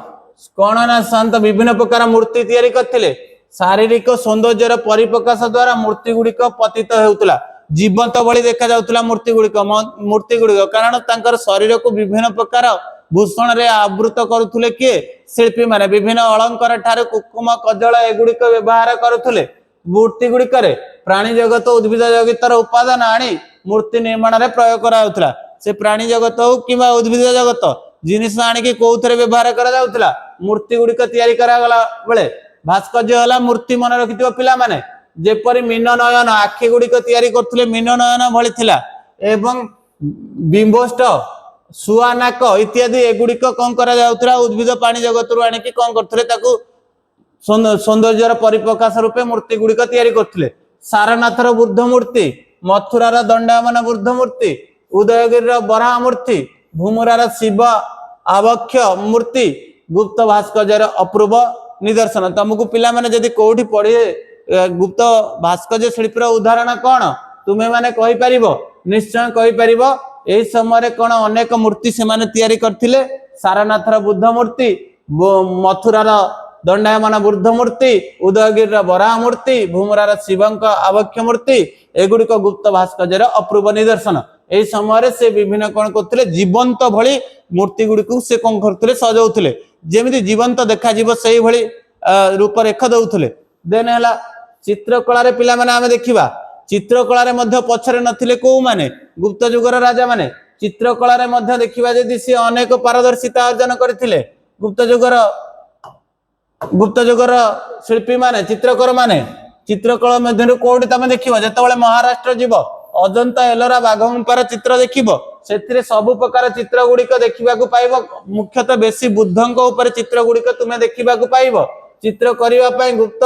कौन ना शांत विभिन्न प्रकार मूर्ति तैयारी करथिले शारीरिक सौंदर्यर परिप्रकाश द्वारा मूर्ति गुड़िक पतित हेउतला जीवंत भली देखा जाउतला मूर्ति गुड़िक कारण तांकर शरीर को विभिन्न प्रकार भूषण रे आवृत करुथुले के शिल्पी माने विभिन्न अलंकार ठारे कुकुम कजल एगुड़िक व्यवहार करुथुले मूर्ति गुड़िक रे प्राणी जगत उद्भिद जगतर उपादान आनी मूर्ति निर्माण रे प्रयोग कराउतला से प्राणी जगत हो किबा उद्भिद जगत जिनिस आनिके कोउथरे व्यवहार करा जाउतला मूर्ति गुड़िक तैयारी करा गला बेले भास्कर्य हला मूर्ति मन रखिथिबो पिला माने जेपरि मीन नयन आखि गुड़िक तैयारी करथुले मीन नयन भली थिला एवं बिंबोष्ट सुआनाक इत्यादि एगुड़िक कोन करा जाउतला उद्भिद पानी जगतरु आनिके कोन करथुले ताकू सौंदर्यर परिप्रकाश रूपे मूर्ति गुड़िक तैयारी करथुले सारनाथर बुद्ध मूर्ति मथुरार दंडायमान बुद्ध मूर्ति उदयगिरिर बराह मूर्ति भूमुरार शिव आवक्ष मूर्ति गुप्त भास्कर्यर अपूर्व निदर्शन। तुमको पिला माने जदि कोठी पढ़े गुप्त भास्कर्य शिल्पीर उदाहरण कौन तुम्हें माने कहि परिबो? निश्चय कहि परिबो। एही समय कौन अनेक मूर्ति से माने तैयारी करथिले। सारनाथर बुद्ध मूर्ति, मथुरार दंडायमान बुद्ध मूर्ति, उदयगिरी बराह मूर्ति, भूमुरार शिवंक आवक्ष मूर्ति एगुड़िक गुप्त भास्कर्यर अपूर्व निदर्शन। एही समय से विभिन्न कौन करथिले जीवंत भली मूर्ति गुड़ी को से कौन करथिले सजाउथिले जेमिति जीवंत देखा जीव सेही भली रूपरेख दउथिले। देन हला चित्रकला रे पिला माने आमे देखिबा चित्रकला रे मध्य पछरे नथिले को माने गुप्त युगर राजा माने चित्रकला रे मध्य देखिबा जदि से अनेक पारदर्शिता अर्जन करथिले। गुप्त युगर शिल्पी माने चित्रकर माने चित्रकला मध्य कोडी तमे देखिबा जेतेबेले महाराष्ट्र जीव अजंता एलोरा बाघगुंफार चित्र देखिबो सेथिरे सब प्रकार चित्र गुड़िक देखा पाइब। मुख्यतः बेसी बुद्धंक ऊपर चित्र गुड़िक तुमे देखा पाइब। चित्र करिवा पई गुप्त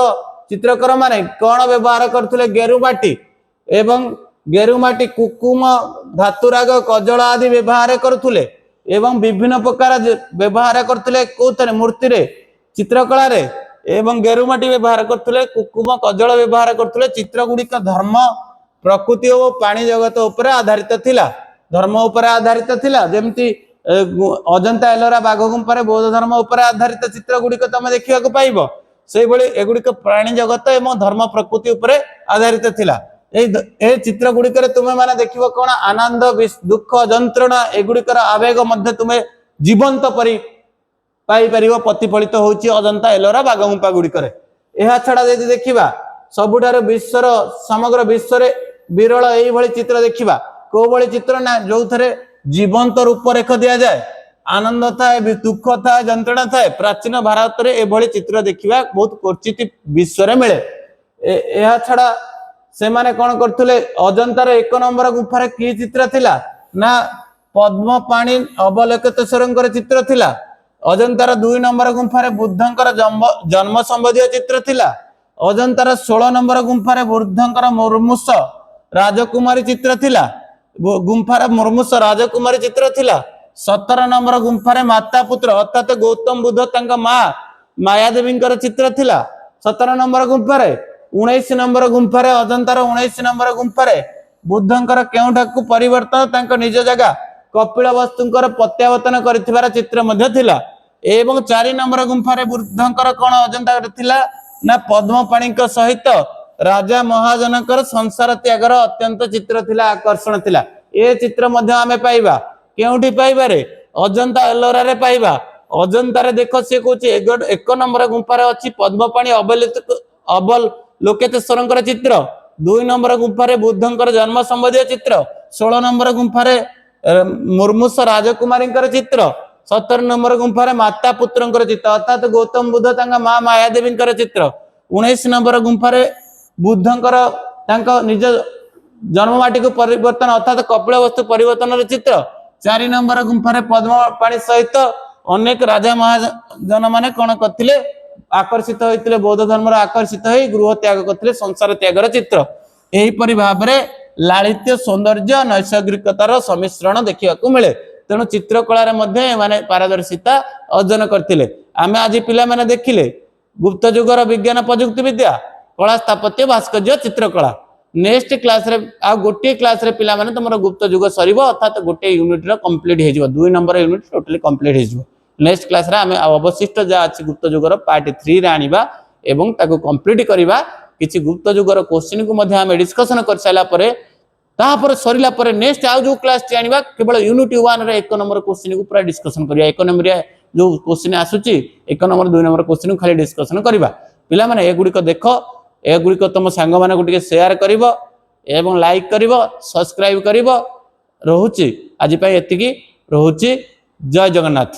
चित्रकर माने कौन व्यवहार करथिले गेरुमाटी एवं गेरुमाटी कुकुम धातुराग कजल आदि व्यवहार करथिले एवं विभिन्न प्रकार व्यवहार करथिले कोथरे मूर्ति रे चित्रकला रे एवं गेरुमाटी व्यवहार करथिले कुकुम कजल व्यवहार करथिले। चित्र गुड़िक धर्म प्रकृति और पानी जगत उपर आधारित थिला धर्म उपर आधारित थिला। जेमती अजंता एलोरा बाघगुंफार बौद्ध धर्म उपर आधारित चित्र गुड़िक तुम देखा पाइब। से भली एगुड़िक प्राणी जगत एवं धर्म प्रकृति उपर आधारित थिला। ए चित्र गुड़िक तुम माने देखिबो कोन आनंद दुख जंत्रणा एगुड़िकर आवेग मध्य तुमे जीवंत परि पाई परिबो प्रतिफलित होउची अजंता एलोरा बाघगुंफा गुड़िक। एहा छडा यदि देखिबा सबुठार विश्वर समग्र विश्व रे विरल एई भली चित्र देखिबा को भली चित्र ना जो थरे जीवंत रूपरेख दिया जाए आनंद थाए दुख थाए जंत्रणा थाए। प्राचीन भारत रे ए भली चित्र देखिबा बहुत क्वचित विश्व रे मिले। एहा छडा से माने कोन करथले अजंतार 1 नंबर गुफार की चित्र थिला ना पद्म पाणी अवलोकितेश्वरंकर चित्र थिला। अजंतार 2 नंबर गुफार बुद्धंकर जन्म संबंधी चित्र थिला। अजंतार 16 नंबर गुंफार बुद्धंकर मुर्मुष राजकुमारी चित्र थिला। गुंफार मुर्मुष राजकुमारी चित्र थिला। 17 नंबर गुंफार माता पुत्र अर्थात गौतम बुद्ध तंका मां मायादेवींकर चित्र थिला 17 नंबर गुंफार। 19 नंबर गुंफार अजंतार 19 नंबर गुंफार बुद्धंकर केउठाकु परिवर्तन तांका निज जगह कपिल वस्तुंकर प्रत्यावर्तन करथिबार चित्र मध्य थिला। एवं 4 नंबर गुंफार बुद्धंकर कोन अजंता थिला ना पद्म पाणी सहित राजा महाजनकर संसार त्यागर अत्यंत चित्र थिला आकर्षण थिला। ए चित्र मध्य आमे पाइबा केउठी पाइबा रे अजंता एलोरा रे पाइबा। अजंता रे देखो से कोची 1 नंबर गुंफार अछि पद्म पाणी अवलोकितेश्वरंकर चित्र। 2 नंबर गुंफार बुद्धंकर जन्म संबंधी चित्र। 16 नंबर गुंफार मुर्मुष राजकुमारींकर चित्र। 17 नंबर गुंफार माता पुत्रंकर चित्र अर्थात गौतम बुद्ध तांका मां मायादेवींकर चित्र। 19 नंबर गुंफार बुद्धंकर तांका निज जन्ममाटी को परिवर्तन अर्थात कपिल वस्तु परिवर्तन चित्र। 4 नंबर गुंफार पद्म पाणी सहित अनेक राजा महाजन माने कोन करथिले आकर्षित होइतिले बौद्ध धर्म आकर्षित होई गृह त्याग करथिले संसार त्यागर चित्र। एही परि भाबरे लालित्य सौंदर्य नैसर्गिकतार सम्मिश्रण देखिବାକୁ मिले। तेणु चित्रकला मध्ये माने पारदर्शिता अर्जन करथिले। आमे आज पिला माने देखिले गुप्त युगर विज्ञान प्रजुक्ति विद्या कला स्थापत्य भास्कर्य चित्रकला। नेक्स्ट क्लास रे आ गोटे क्लास रे पिला माने तमरो गुप्त युग सरीबो अर्थात गोटे यूनिट रो कंप्लीट हे जिवो 2 नंबर यूनिट टोटली कंप्लीट हे जिवो। नेक्स्ट क्लास रे आमे अवशिष्ट जा अछि गुप्त युगर पार्ट 3 रे आनिबा एवं ताको कंप्लीट करिबा। किछि गुप्त युगर क्वेश्चन को मध्ये आमे डिस्कशन कर साला परे तापर सरीला परे नेक्स्ट आ जो क्लास टी आनिबा केवल यूनिट 1 रे 1 नंबर क्वेश्चन को पूरा डिस्कशन करिया। 1 नंबर जो क्वेश्चन आसुची 1 नंबर 2 नंबर क्वेश्चन को खाली डिस्कशन करिबा। पिला माने ए गुडी को देखो ए गुडी को तुम संग माने को टिके शेयर करिवो एवं लाइक करिवो सब्सक्राइब करिवो। रहूची आज पई एतिकी रहूची। जय जगन्नाथ।